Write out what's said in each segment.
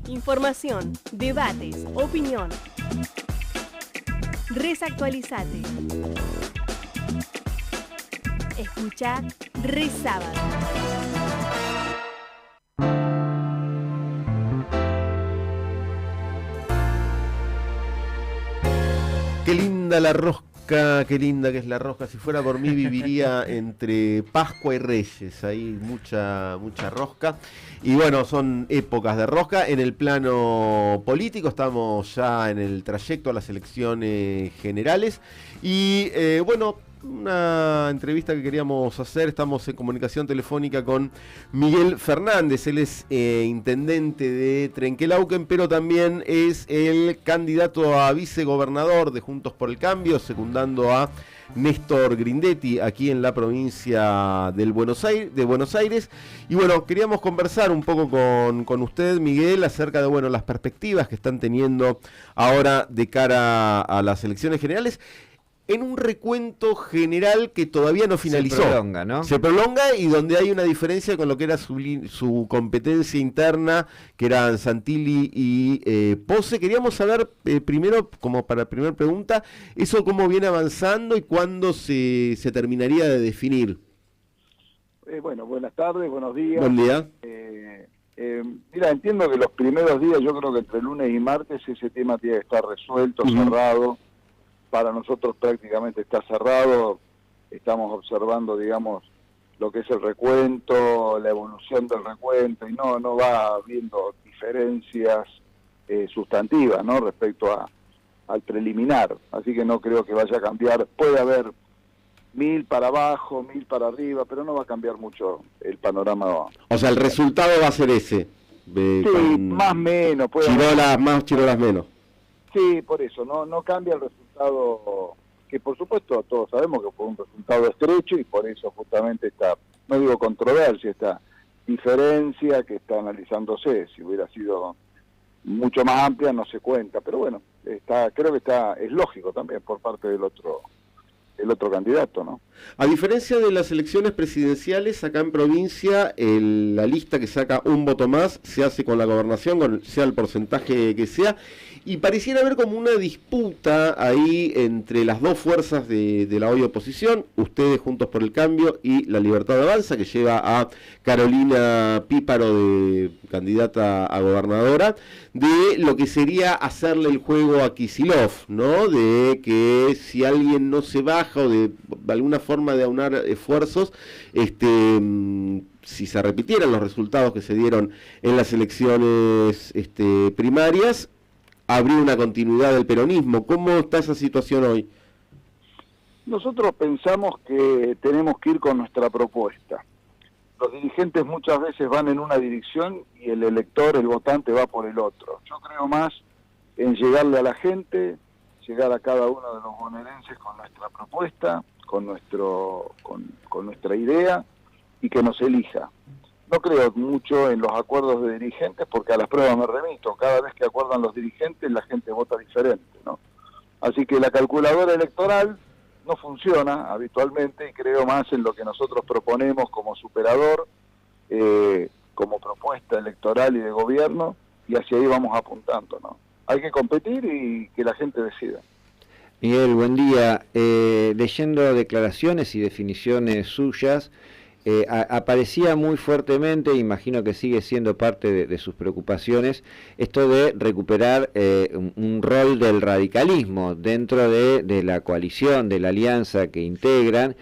Información, debates, opinión. Resactualizate. Escucha Re Sábado. Qué linda la rosca, qué linda que es la rosca. Si fuera por mí viviría entre Pascua y Reyes, hay mucha rosca. Y bueno, son épocas de rosca. En el plano político estamos ya en el trayecto a las elecciones generales. Y bueno, una entrevista que queríamos hacer, estamos en comunicación telefónica con Miguel Fernández, él es intendente de Trenquelauquen, pero también es el candidato a vicegobernador de Juntos por el Cambio, secundando a Néstor Grindetti aquí en la provincia de Buenos Aires. Y bueno, queríamos conversar un poco con usted, Miguel, acerca de las perspectivas que están teniendo ahora de cara a las elecciones generales, en un recuento general que todavía no finalizó. Se prolonga, ¿no? Se prolonga, y donde hay una diferencia con lo que era su competencia interna, que eran Santilli y Pose. Queríamos saber, primero, como para primera pregunta, eso cómo viene avanzando y cuándo se terminaría de definir. Bueno, buenas tardes, buenos días. Buen día. Mira, entiendo que los primeros días, yo creo que entre lunes y martes, ese tema tiene que estar resuelto, cerrado. Para nosotros prácticamente está cerrado, estamos observando, digamos, lo que es el recuento, la evolución del recuento, y no va habiendo diferencias sustantivas, ¿no?, respecto al preliminar, así que no creo que vaya a cambiar. Puede haber 1000 para abajo, 1000 para arriba, pero no va a cambiar mucho el panorama. O sea, el resultado va a ser ese. Sí, más o menos. Chirolas más, chirolas menos. Sí, por eso, no cambia el resultado, que por supuesto todos sabemos que fue un resultado estrecho, y por eso justamente esta, no digo controversia, esta diferencia que está analizándose. Si hubiera sido mucho más amplia no se cuenta, pero bueno, creo que es lógico también por parte del otro candidato, ¿no? A diferencia de las elecciones presidenciales, acá en provincia, la lista que saca un voto más se hace con la gobernación, sea el porcentaje que sea, y pareciera haber como una disputa ahí entre las dos fuerzas de la hoy oposición, ustedes Juntos por el Cambio y La Libertad Avanza, que lleva a Carolina Píparo de candidata a gobernadora, de lo que sería hacerle el juego a Kicillof, ¿no? De que si alguien no se baja, o de alguna forma de aunar esfuerzos, si se repitieran los resultados que se dieron en las elecciones primarias, habría una continuidad del peronismo. ¿Cómo está esa situación hoy? Nosotros pensamos que tenemos que ir con nuestra propuesta. Los dirigentes muchas veces van en una dirección y el elector, el votante, va por el otro. Yo creo más en llegarle a la gente, llegar a cada uno de los bonaerenses con nuestra propuesta, con nuestra idea, y que nos elija. No creo mucho en los acuerdos de dirigentes, porque a las pruebas me remito. Cada vez que acuerdan los dirigentes, la gente vota diferente, ¿no? Así que la calculadora electoral no funciona habitualmente, y creo más en lo que nosotros proponemos como superador, como propuesta electoral y de gobierno, y hacia ahí vamos apuntando, ¿no? Hay que competir y que la gente decida. Miguel, buen día. Leyendo declaraciones y definiciones suyas, aparecía muy fuertemente, imagino que sigue siendo parte de sus preocupaciones, esto de recuperar un rol del radicalismo dentro de la coalición, de la alianza que integran.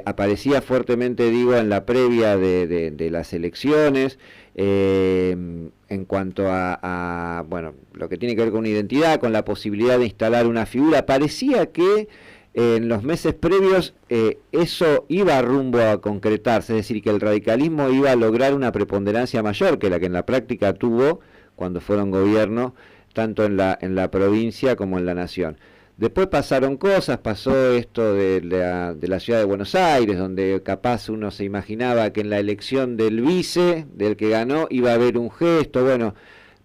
Aparecía fuertemente, digo, en la previa de las elecciones, en cuanto a lo que tiene que ver con una identidad, con la posibilidad de instalar una figura. Parecía que en los meses previos eso iba rumbo a concretarse, es decir, que el radicalismo iba a lograr una preponderancia mayor que la que en la práctica tuvo cuando fueron gobierno, tanto en la provincia como en la nación. Después pasaron cosas, pasó esto de la ciudad de Buenos Aires, donde capaz uno se imaginaba que en la elección del vice, del que ganó, iba a haber un gesto. Bueno,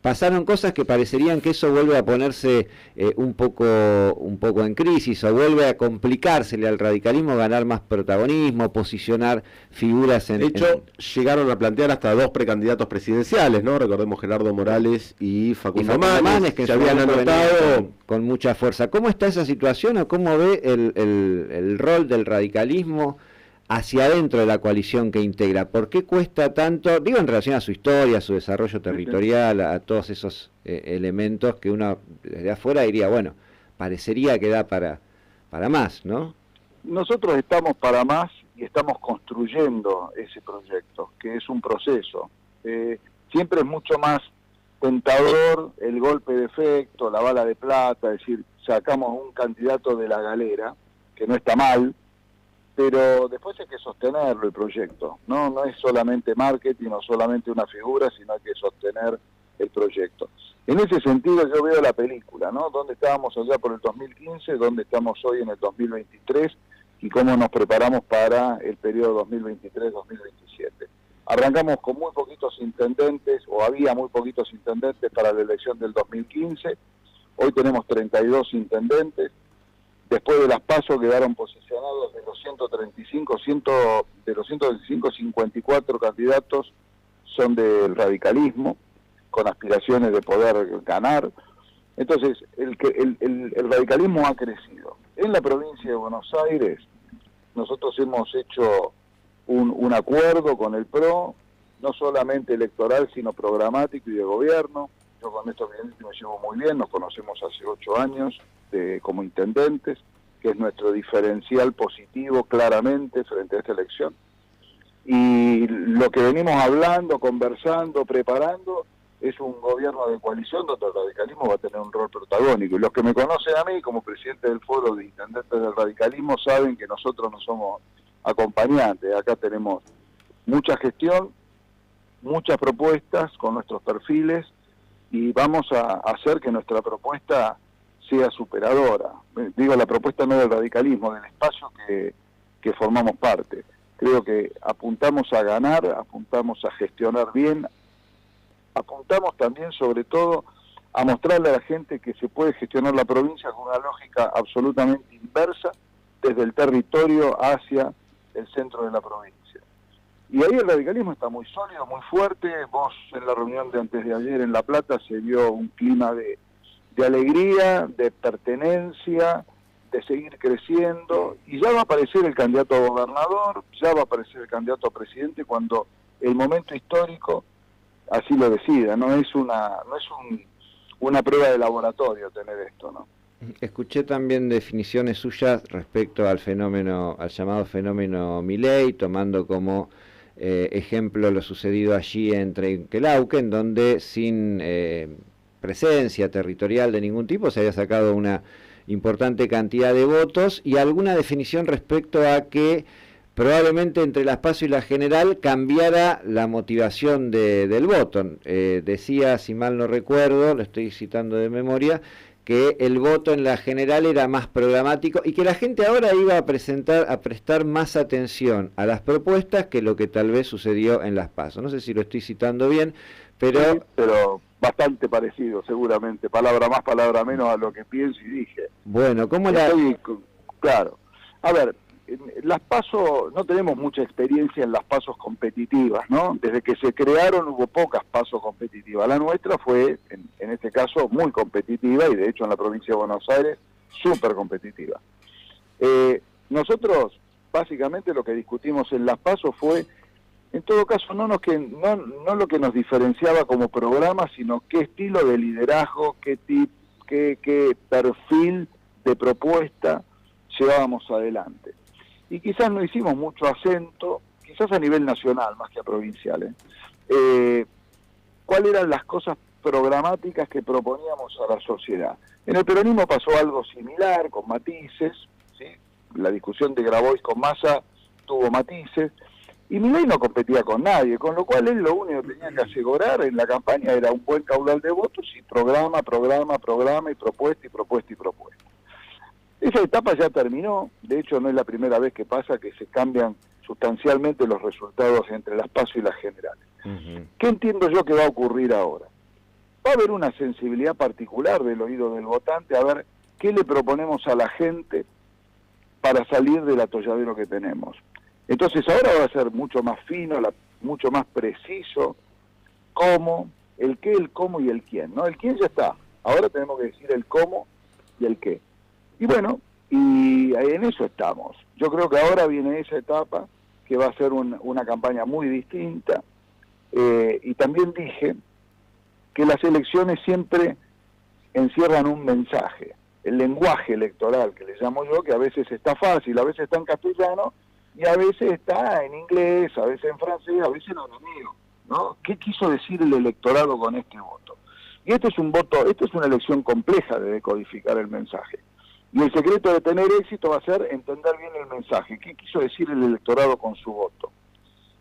pasaron cosas que parecerían que eso vuelve a ponerse un poco en crisis, o vuelve a complicársele al radicalismo, ganar más protagonismo, posicionar figuras De hecho, llegaron a plantear hasta 2 precandidatos presidenciales, ¿no? Recordemos Gerardo Morales y Facundo Manes, que se habían anotado con mucha fuerza. ¿Cómo está esa situación, o cómo ve el rol del radicalismo hacia adentro de la coalición que integra? ¿Por qué cuesta tanto, digo, en relación a su historia, a su desarrollo territorial, a todos esos elementos que uno desde afuera diría, bueno, parecería que da para más, ¿no? Nosotros estamos para más y estamos construyendo ese proyecto, que es un proceso. Siempre es mucho más tentador el golpe de efecto, la bala de plata, es decir, sacamos un candidato de la galera, que no está mal, pero después hay que sostenerlo el proyecto, no es solamente marketing o solamente una figura, sino hay que sostener el proyecto. En ese sentido yo veo la película, ¿no? ¿Dónde estábamos allá por el 2015? ¿Dónde estamos hoy en el 2023? Y cómo nos preparamos para el periodo 2023-2027. Arrancamos con muy poquitos intendentes, o había muy poquitos intendentes para la elección del 2015, hoy tenemos 32 intendentes. Después de las PASO quedaron posicionados de los 135, 54 candidatos son del radicalismo, con aspiraciones de poder ganar. Entonces, el radicalismo ha crecido. En la provincia de Buenos Aires, nosotros hemos hecho un acuerdo con el PRO, no solamente electoral, sino programático y de gobierno. Yo con Néstor Bianchi me llevo muy bien, nos conocemos hace 8 años como intendentes, que es nuestro diferencial positivo claramente frente a esta elección. Y lo que venimos hablando, conversando, preparando, es un gobierno de coalición donde el radicalismo va a tener un rol protagónico. Y los que me conocen a mí como presidente del Foro de Intendentes del Radicalismo saben que nosotros no somos acompañantes. Acá tenemos mucha gestión, muchas propuestas con nuestros perfiles, y vamos a hacer que nuestra propuesta sea superadora. Digo, la propuesta no del radicalismo, del espacio que formamos parte. Creo que apuntamos a ganar, apuntamos a gestionar bien, apuntamos también, sobre todo, a mostrarle a la gente que se puede gestionar la provincia con una lógica absolutamente inversa, desde el territorio hacia el centro de la provincia. Y ahí el radicalismo está muy sólido, muy fuerte. Vos en la reunión de antes de ayer en La Plata se vio un clima de alegría, de pertenencia, de seguir creciendo, y ya va a aparecer el candidato a gobernador, ya va a aparecer el candidato a presidente cuando el momento histórico así lo decida. No es una prueba de laboratorio tener esto, ¿no? Escuché también definiciones suyas respecto al llamado fenómeno Milei, tomando como ejemplo lo sucedido allí en Trenquelauquen, donde sin presencia territorial de ningún tipo se había sacado una importante cantidad de votos, y alguna definición respecto a que probablemente entre las PASO y la general cambiara la motivación del voto. Decía, si mal no recuerdo, lo estoy citando de memoria, que el voto en la general era más programático y que la gente ahora iba a prestar más atención a las propuestas que lo que tal vez sucedió en las PASO. No sé si lo estoy citando bien, pero... Sí, pero bastante parecido, seguramente, palabra más, palabra menos a lo que pienso y dije. Bueno, ¿cómo Claro. A ver, las PASO, no tenemos mucha experiencia en las PASOs competitivas, ¿no? Desde que se crearon hubo pocas PASO competitivas. La nuestra fue, en este caso, muy competitiva, y de hecho en la provincia de Buenos Aires, súper competitiva. Nosotros, básicamente, lo que discutimos en las PASO fue, en todo caso, no lo que nos diferenciaba como programa, sino qué estilo de liderazgo, qué perfil de propuesta llevábamos adelante. Y quizás no hicimos mucho acento, quizás a nivel nacional más que a provincial, cuáles eran las cosas programáticas que proponíamos a la sociedad. En el peronismo pasó algo similar, con matices, ¿sí? La discusión de Grabois con Massa tuvo matices, y Milei no competía con nadie, con lo cual él lo único que tenía que asegurar en la campaña era un buen caudal de votos y programa, y propuesta, y propuesta, y propuesta. Esa etapa ya terminó. De hecho no es la primera vez que pasa que se cambian sustancialmente los resultados entre las PASO y las generales. ¿Qué entiendo yo que va a ocurrir ahora? va a haber una sensibilidad particular del oído del votante a ver qué le proponemos a la gente para salir del atolladero que tenemos. Entonces ahora va a ser mucho más fino, mucho más preciso, cómo, el qué, el cómo y el quién, ¿no? El quién ya está, ahora tenemos que decir el cómo y el qué. Y bueno, y en eso estamos. Yo creo que ahora viene esa etapa que va a ser una campaña muy distinta, y también dije que las elecciones siempre encierran un mensaje, el lenguaje electoral que le llamo yo, que a veces está fácil, a veces está en castellano, y a veces está en inglés, a veces en francés, a veces en arameo, ¿no? ¿Qué quiso decir el electorado con este voto? Y este es un voto, esta es una elección compleja de decodificar el mensaje. Y el secreto de tener éxito va a ser entender bien el mensaje. ¿Qué quiso decir el electorado con su voto?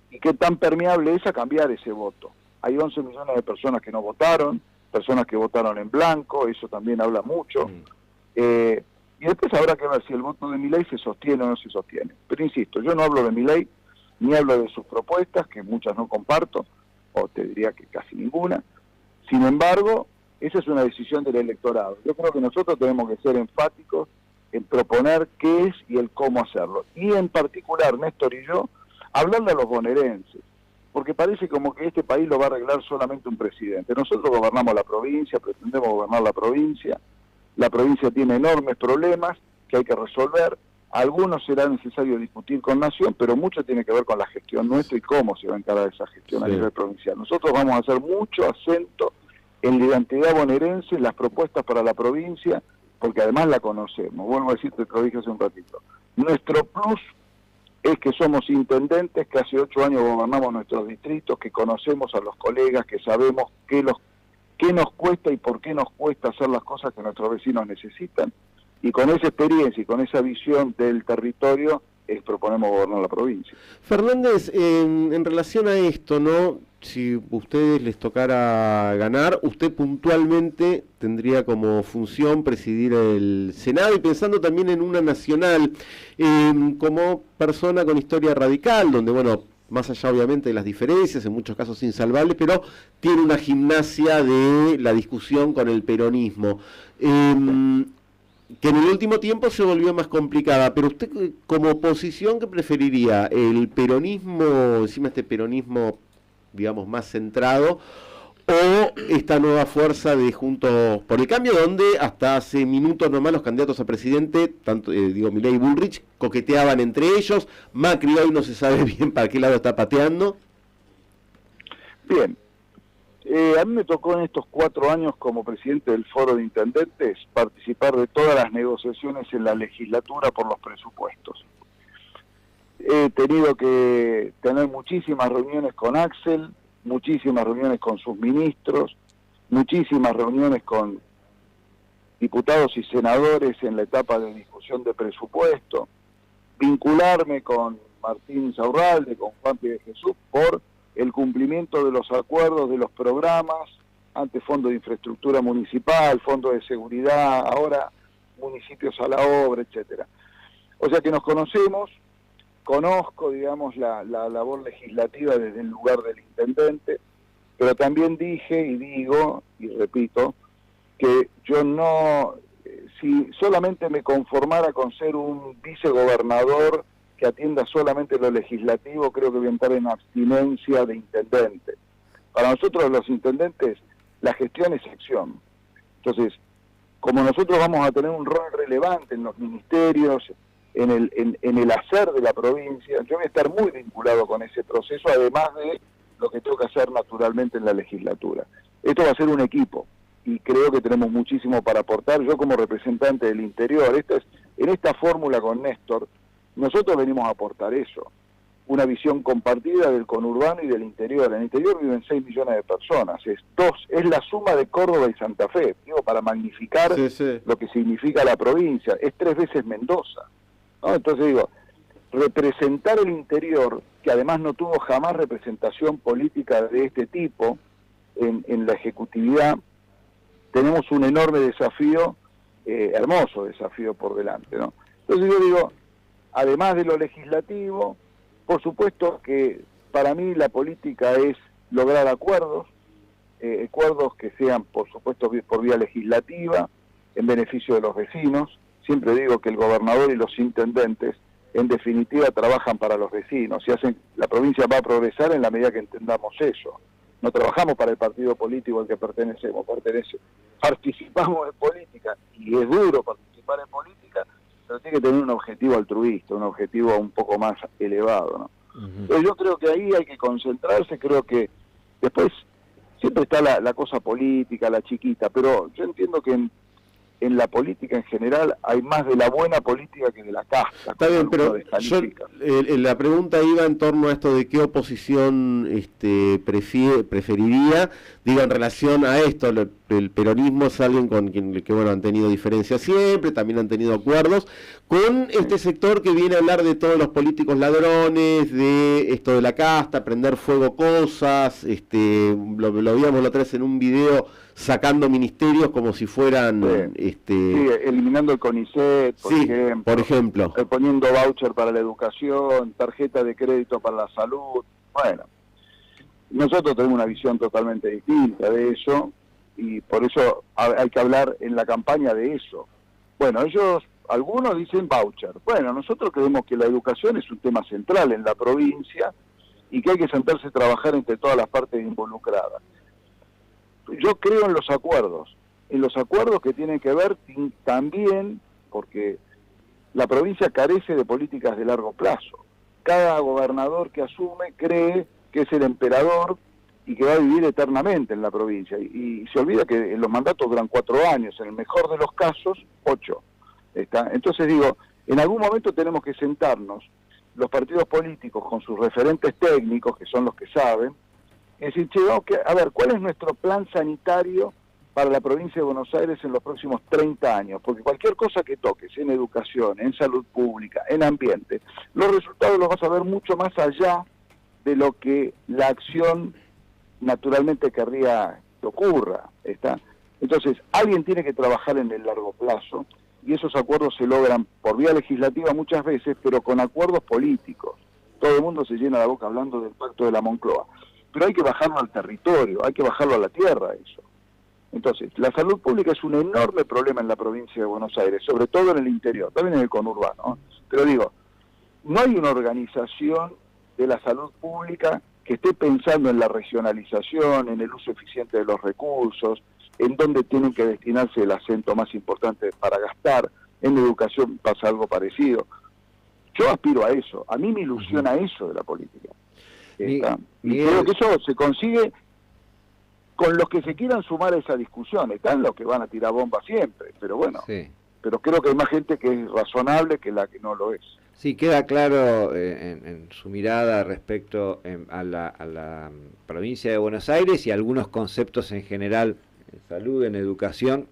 Y qué tan permeable es a cambiar ese voto. Hay 11 millones de personas que no votaron, personas que votaron en blanco, eso también habla mucho. Y después habrá que ver si el voto de Milei se sostiene o no se sostiene. Pero insisto, yo no hablo de Milei, ni hablo de sus propuestas, que muchas no comparto, o te diría que casi ninguna. Sin embargo, esa es una decisión del electorado. Yo creo que nosotros tenemos que ser enfáticos en proponer qué es y el cómo hacerlo. Y en particular, Néstor y yo, hablarle a los bonaerenses, porque parece como que este país lo va a arreglar solamente un presidente. Nosotros gobernamos la provincia, pretendemos gobernar la provincia tiene enormes problemas que hay que resolver, algunos será necesario discutir con Nación, pero mucho tiene que ver con la gestión nuestra y cómo se va a encarar esa gestión a nivel provincial. Nosotros vamos a hacer mucho acento en la identidad bonaerense, en las propuestas para la provincia, porque además la conocemos. Vuelvo a decirte, te lo dije hace un ratito. Nuestro plus es que somos intendentes, que hace 8 años gobernamos nuestros distritos, que conocemos a los colegas, que sabemos qué nos cuesta y por qué nos cuesta hacer las cosas que nuestros vecinos necesitan. Y con esa experiencia y con esa visión del territorio, proponemos gobernar la provincia. Fernández, en relación a esto, ¿no? Si ustedes les tocara ganar, usted puntualmente tendría como función presidir el Senado, y pensando también en una nacional, como persona con historia radical, donde, bueno, más allá obviamente de las diferencias, en muchos casos insalvables, pero tiene una gimnasia de la discusión con el peronismo, que en el último tiempo se volvió más complicada. Pero usted, como oposición, ¿qué preferiría? ¿El peronismo, encima este peronismo, digamos, más centrado, o esta nueva fuerza de Juntos por el Cambio, donde hasta hace minutos nomás los candidatos a presidente, tanto Milei y Bullrich, coqueteaban entre ellos? Macri hoy no se sabe bien para qué lado está pateando. Bien, a mí me tocó en estos 4 años como presidente del Foro de Intendentes participar de todas las negociaciones en la legislatura por los presupuestos. He tenido que tener muchísimas reuniones con Axel, muchísimas reuniones con sus ministros, muchísimas reuniones con diputados y senadores en la etapa de discusión de presupuesto, vincularme con Martín Insaurralde, con Juan P. de Jesús, por el cumplimiento de los acuerdos de los programas, antes Fondo de Infraestructura Municipal, Fondo de Seguridad, ahora Municipios a la Obra, etcétera. O sea que nos conocemos. Conozco, digamos, la labor legislativa desde el lugar del intendente, pero también dije y digo, y repito, que yo no, si solamente me conformara con ser un vicegobernador que atienda solamente lo legislativo, creo que voy a entrar en abstinencia de intendente. Para nosotros los intendentes, la gestión es acción. Entonces, como nosotros vamos a tener un rol relevante en los ministerios, en el hacer de la provincia, yo voy a estar muy vinculado con ese proceso, además de lo que tengo que hacer naturalmente en la legislatura. Esto va a ser un equipo, y creo que tenemos muchísimo para aportar. Yo como representante del interior, en esta fórmula con Néstor, nosotros venimos a aportar eso, una visión compartida del conurbano y del interior. En el interior viven 6 millones de personas, es la suma de Córdoba y Santa Fe, digo, para magnificar lo que significa la provincia, es 3 veces Mendoza, ¿no? Entonces digo, representar el interior, que además no tuvo jamás representación política de este tipo en la ejecutividad, tenemos un enorme desafío, hermoso desafío por delante, ¿no? Entonces yo digo, además de lo legislativo, por supuesto que para mí la política es lograr acuerdos, acuerdos que sean, por supuesto, por vía legislativa, en beneficio de los vecinos. Siempre digo que el gobernador y los intendentes, en definitiva, trabajan para los vecinos y la provincia va a progresar en la medida que entendamos eso. No trabajamos para el partido político al que participamos en política, y es duro participar en política, pero tiene que tener un objetivo altruista, un objetivo un poco más elevado, ¿no? Entonces yo creo que ahí hay que concentrarse, creo que después siempre está la cosa política, la chiquita, pero yo entiendo que en la política en general hay más de la buena política que de la casta. Está bien, pero la pregunta iba en torno a esto de qué oposición preferiría, digo, en relación a esto. El peronismo es alguien con quien que bueno, han tenido diferencias siempre, también han tenido acuerdos, con este sector que viene a hablar de todos los políticos ladrones, de esto de la casta, prender fuego cosas, lo veíamos la otra vez en un video, sacando ministerios como si fueran... Sí, eliminando el CONICET, por ejemplo. Poniendo voucher para la educación, tarjeta de crédito para la salud. Bueno, nosotros tenemos una visión totalmente distinta de eso, y por eso hay que hablar en la campaña de eso. Bueno, algunos dicen voucher. Bueno, nosotros creemos que la educación es un tema central en la provincia y que hay que sentarse a trabajar entre todas las partes involucradas. Yo creo en los acuerdos que tienen que ver también, porque la provincia carece de políticas de largo plazo. Cada gobernador que asume cree que es el emperador y que va a vivir eternamente en la provincia, y se olvida que los mandatos duran 4 años, en el mejor de los casos 8. Entonces digo, en algún momento tenemos que sentarnos los partidos políticos con sus referentes técnicos, que son los que saben, y decir, a ver, ¿cuál es nuestro plan sanitario para la provincia de Buenos Aires en los próximos 30 años? Porque cualquier cosa que toques en educación, en salud pública, en ambiente, los resultados los vas a ver mucho más allá de lo que la acción naturalmente querría que ocurra. Entonces, alguien tiene que trabajar en el largo plazo, y esos acuerdos se logran por vía legislativa muchas veces, pero con acuerdos políticos. Todo el mundo se llena la boca hablando del pacto de la Moncloa, pero hay que bajarlo al territorio, hay que bajarlo a la tierra eso. Entonces, la salud pública es un enorme problema en la provincia de Buenos Aires, sobre todo en el interior, también en el conurbano, ¿no? Pero digo, no hay una organización de la salud pública que esté pensando en la regionalización, en el uso eficiente de los recursos, en dónde tienen que destinarse el acento más importante para gastar. En educación pasa algo parecido. Yo aspiro a eso, a mí me ilusiona eso de la política. Y creo que eso se consigue con los que se quieran sumar a esa discusión. Están los que van a tirar bombas siempre, pero bueno, pero creo que hay más gente que es razonable que la que no lo es. Sí, queda claro en su mirada respecto a la provincia de Buenos Aires y algunos conceptos en general, en salud, en educación,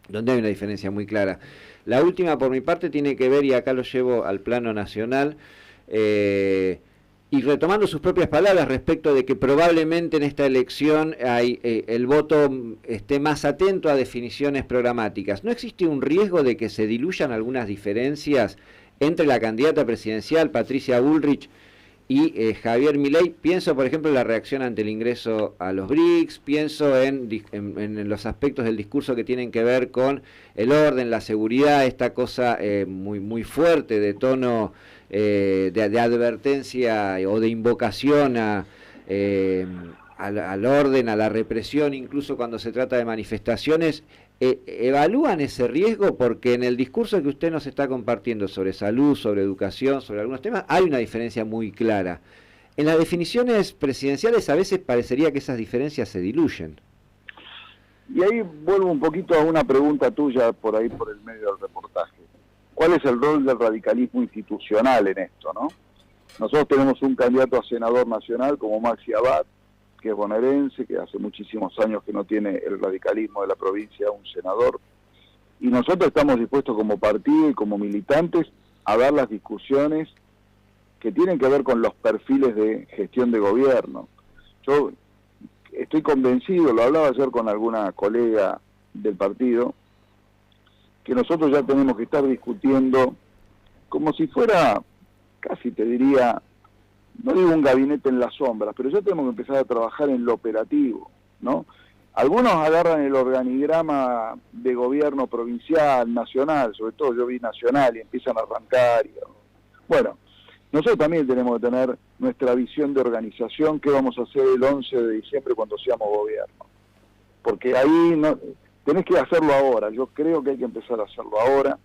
donde hay una diferencia muy clara. La última, por mi parte, tiene que ver, y acá lo llevo al plano nacional, y retomando sus propias palabras respecto de que probablemente en esta elección el voto esté más atento a definiciones programáticas. ¿No existe un riesgo de que se diluyan algunas diferencias entre la candidata presidencial Patricia Bullrich y Javier Milei? Pienso, por ejemplo, en la reacción ante el ingreso a los BRICS, pienso en los aspectos del discurso que tienen que ver con el orden, la seguridad, esta cosa muy, muy fuerte de tono de advertencia o de invocación al orden, a la represión, incluso cuando se trata de manifestaciones. ¿Evalúan ese riesgo? Porque en el discurso que usted nos está compartiendo sobre salud, sobre educación, sobre algunos temas, hay una diferencia muy clara. En las definiciones presidenciales a veces parecería que esas diferencias se diluyen. Y ahí vuelvo un poquito a una pregunta tuya por ahí, por el medio del reportaje. ¿Cuál es el rol del radicalismo institucional en esto, no? Nosotros tenemos un candidato a senador nacional como Maxi Abad, que es bonaerense, que hace muchísimos años que no tiene el radicalismo de la provincia un senador, y nosotros estamos dispuestos como partido y como militantes a dar las discusiones que tienen que ver con los perfiles de gestión de gobierno. Yo estoy convencido, lo hablaba ayer con alguna colega del partido, que nosotros ya tenemos que estar discutiendo como si fuera, casi te diría, no digo un gabinete en las sombras, pero ya tenemos que empezar a trabajar en lo operativo. ¿no? Algunos agarran el organigrama de gobierno provincial, nacional, sobre todo yo vi nacional, y empiezan a arrancar. Bueno, nosotros también tenemos que tener nuestra visión de organización, qué vamos a hacer el 11 de diciembre cuando seamos gobierno. Porque ahí no, tenés que hacerlo ahora, yo creo que hay que empezar a hacerlo ahora,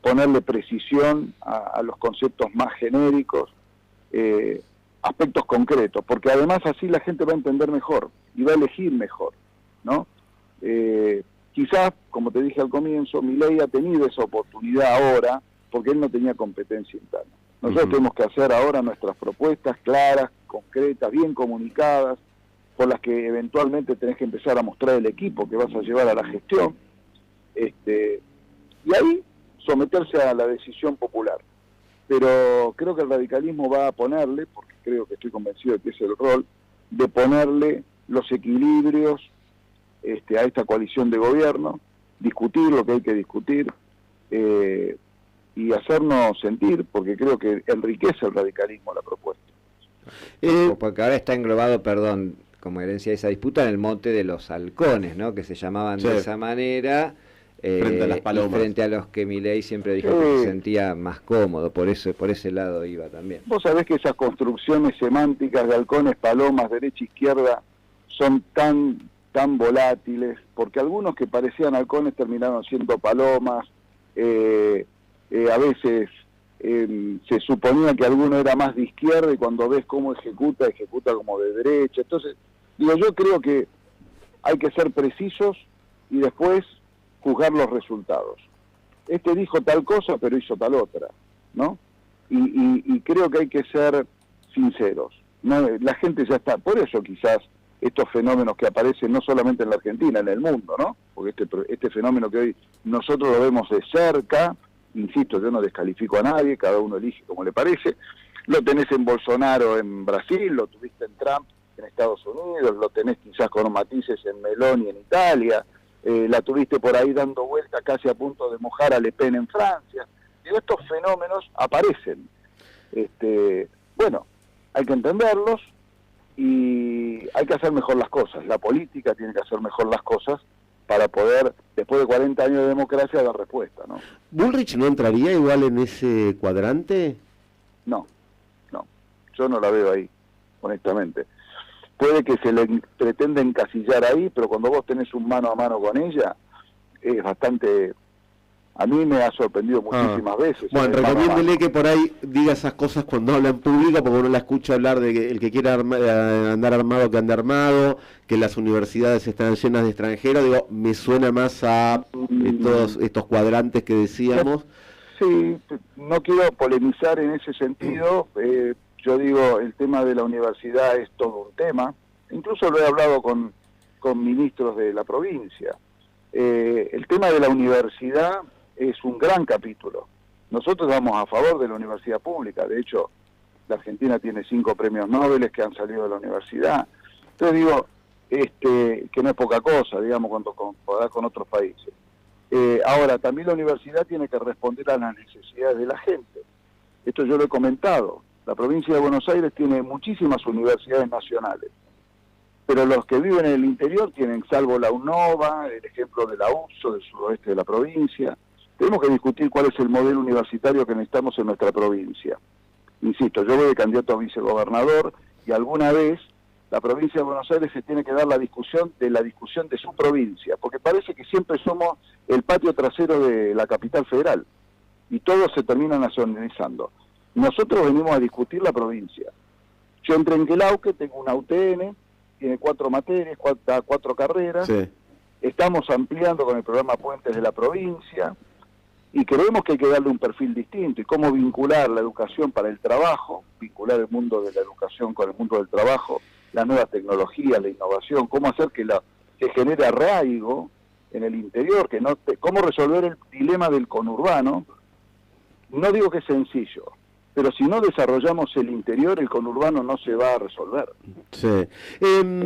ponerle precisión a los conceptos más genéricos, aspectos concretos, porque además así la gente va a entender mejor y va a elegir mejor, ¿no? Quizás, como te dije al comienzo, Milei ha tenido esa oportunidad ahora porque él no tenía competencia interna. Nosotros tenemos que hacer ahora nuestras propuestas claras, concretas, bien comunicadas, por las que eventualmente tenés que empezar a mostrar el equipo que vas a llevar a la gestión, y ahí someterse a la decisión popular. Pero creo que el radicalismo va a ponerle, porque creo que estoy convencido de que es el rol, de ponerle los equilibrios a esta coalición de gobierno, discutir lo que hay que discutir, y hacernos sentir, porque creo que enriquece el radicalismo la propuesta. Porque ahora está englobado, perdón, como herencia de esa disputa, en el monte de los halcones, ¿no? Que se llamaban de esa manera, frente a las palomas, frente a los que Milei siempre dijo que se sentía más cómodo, por ese lado iba también. Vos sabés que esas construcciones semánticas de halcones, palomas, derecha, izquierda, son tan volátiles, porque algunos que parecían halcones terminaron siendo palomas, a veces se suponía que alguno era más de izquierda y cuando ves cómo ejecuta como de derecha. Entonces, yo creo que hay que ser precisos y después juzgar los resultados. Este dijo tal cosa, pero hizo tal otra, ¿no? Y creo que hay que ser sinceros, ¿no? La gente ya está, por eso quizás estos fenómenos que aparecen no solamente en la Argentina, en el mundo, ¿no? Porque este fenómeno que hoy nosotros lo vemos de cerca, insisto, yo no descalifico a nadie, cada uno elige como le parece, lo tenés en Bolsonaro en Brasil, lo tuviste en Trump en Estados Unidos, lo tenés quizás con matices en Meloni en Italia, la tuviste por ahí dando vuelta casi a punto de mojar a Le Pen en Francia. Digo, estos fenómenos aparecen. Bueno, hay que entenderlos y hay que hacer mejor las cosas. La política tiene que hacer mejor las cosas para poder, después de 40 años de democracia, dar respuesta, ¿no? ¿Bullrich no entraría igual en ese cuadrante? No, yo no la veo ahí, honestamente. Puede que se le pretenda encasillar ahí, pero cuando vos tenés un mano a mano con ella, es bastante... A mí me ha sorprendido muchísimas veces. Bueno, recomiéndele que por ahí diga esas cosas cuando habla en público, porque uno la escucha hablar de que el que quiera andar armado que ande armado, que las universidades están llenas de extranjeros. Digo, me suena más a todos estos cuadrantes que decíamos. Sí, no quiero polemizar en ese sentido. Yo digo, el tema de la universidad es todo un tema. Incluso lo he hablado con ministros de la provincia. El tema de la universidad es un gran capítulo. Nosotros vamos a favor de la universidad pública. De hecho, la Argentina tiene 5 premios Nobel que han salido de la universidad. Entonces digo, que no es poca cosa, digamos, cuando comparás con otros países. Ahora, también la universidad tiene que responder a las necesidades de la gente. Esto yo lo he comentado. La provincia de Buenos Aires tiene muchísimas universidades nacionales, pero los que viven en el interior tienen, salvo la UNOVA, el ejemplo de la UPSO, del suroeste de la provincia. Tenemos que discutir cuál es el modelo universitario que necesitamos en nuestra provincia. Insisto, yo voy de candidato a vicegobernador y alguna vez la provincia de Buenos Aires se tiene que dar la discusión de su provincia, porque parece que siempre somos el patio trasero de la capital federal y todo se termina nacionalizando. Nosotros venimos a discutir la provincia. Yo entré en Quelauque, tengo una UTN, tiene 4 materias, 4 carreras. Sí. Estamos ampliando con el programa Puentes de la provincia y creemos que hay que darle un perfil distinto y cómo vincular la educación para el trabajo, vincular el mundo de la educación con el mundo del trabajo, la nueva tecnología, la innovación, cómo hacer que genere arraigo en el interior, cómo resolver el dilema del conurbano. No digo que es sencillo, pero si no desarrollamos el interior, el conurbano no se va a resolver. Sí.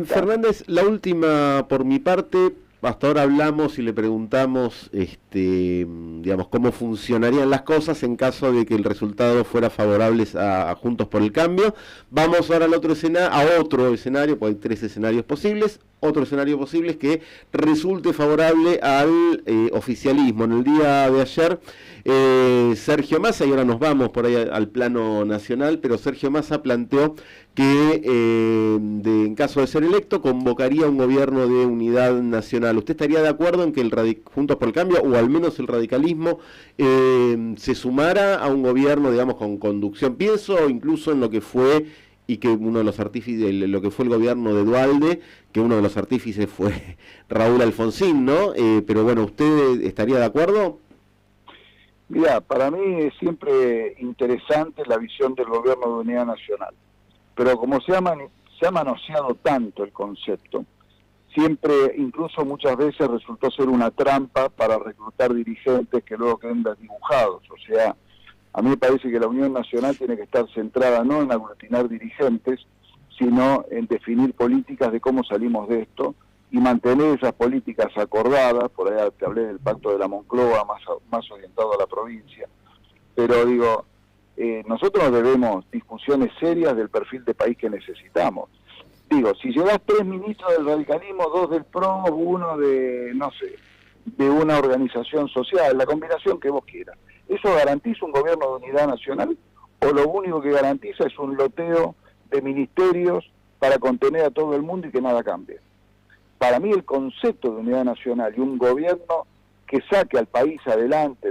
Fernández, la última por mi parte. hasta ahora hablamos y le preguntamos, digamos, cómo funcionarían las cosas en caso de que el resultado fuera favorable a Juntos por el Cambio. Vamos ahora al otro otro escenario, porque hay 3 escenarios posibles. Otro escenario posible es que resulte favorable al oficialismo. En el día de ayer, Sergio Massa, y ahora nos vamos por ahí al plano nacional, pero Sergio Massa planteó que en caso de ser electo convocaría un gobierno de unidad nacional. ¿Usted estaría de acuerdo en que Juntos por el Cambio, o al menos el radicalismo, se sumara a un gobierno, digamos, con conducción? Pienso incluso en lo que fue, y que uno de los artífices, lo que fue el gobierno de Duhalde, que uno de los artífices fue Raúl Alfonsín, ¿no? Pero bueno, ¿usted estaría de acuerdo? Mira, para mí es siempre interesante la visión del gobierno de unidad nacional, pero como se ha manoseado tanto el concepto, siempre, incluso muchas veces resultó ser una trampa para reclutar dirigentes que luego queden desdibujados. O sea, a mí me parece que la Unión Nacional tiene que estar centrada no en aglutinar dirigentes, sino en definir políticas de cómo salimos de esto y mantener esas políticas acordadas. Por ahí te hablé del Pacto de la Moncloa, más orientado a la provincia. Pero digo, nosotros debemos discusiones serias del perfil de país que necesitamos. Digo, si llevas 3 ministros del radicalismo, 2 del PRO, 1 de, no sé, de una organización social, la combinación que vos quieras, ¿eso garantiza un gobierno de unidad nacional? ¿O lo único que garantiza es un loteo de ministerios para contener a todo el mundo y que nada cambie? Para mí el concepto de unidad nacional y un gobierno que saque al país adelante,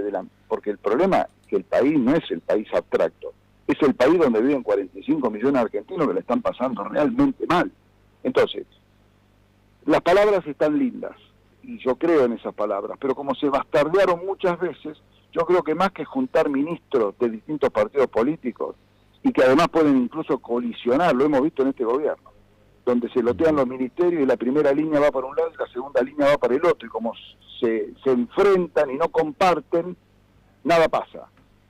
porque el problema es que el país no es el país abstracto, es el país donde viven 45 millones de argentinos que le están pasando realmente mal. Entonces, las palabras están lindas, y yo creo en esas palabras, pero como se bastardearon muchas veces, yo creo que más que juntar ministros de distintos partidos políticos, y que además pueden incluso colisionar, lo hemos visto en este gobierno, donde se lotean los ministerios y la primera línea va para un lado y la segunda línea va para el otro, y como se enfrentan y no comparten, nada pasa,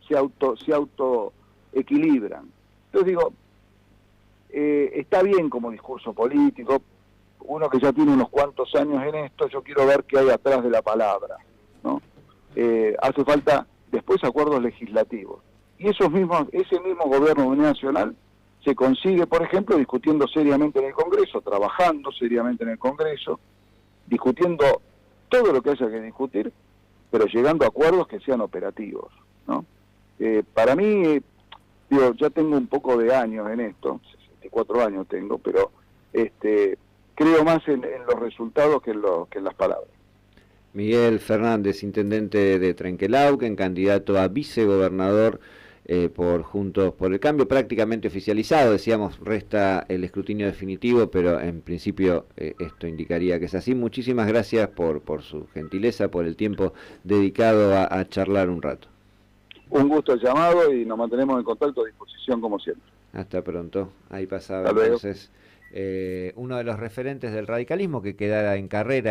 se auto equilibran. Entonces digo, está bien como discurso político, uno que ya tiene unos cuantos años en esto, yo quiero ver qué hay atrás de la palabra, ¿no? Hace falta después acuerdos legislativos. Y ese mismo gobierno de unidad nacional se consigue, por ejemplo, discutiendo seriamente en el Congreso, trabajando seriamente en el Congreso, discutiendo todo lo que haya que discutir, pero llegando a acuerdos que sean operativos, ¿no? Para mí, digo, ya tengo un poco de años en esto, 64 años tengo, pero creo más en los resultados que en las palabras. Miguel Fernández, intendente de Trenquelauquen, candidato a vicegobernador por Juntos por el Cambio, prácticamente oficializado, decíamos, resta el escrutinio definitivo, pero en principio esto indicaría que es así. Muchísimas gracias por su gentileza, por el tiempo dedicado a charlar un rato. Un gusto el llamado y nos mantenemos en contacto, a disposición como siempre. Hasta pronto. Ahí pasaba entonces uno de los referentes del radicalismo que quedara en carrera en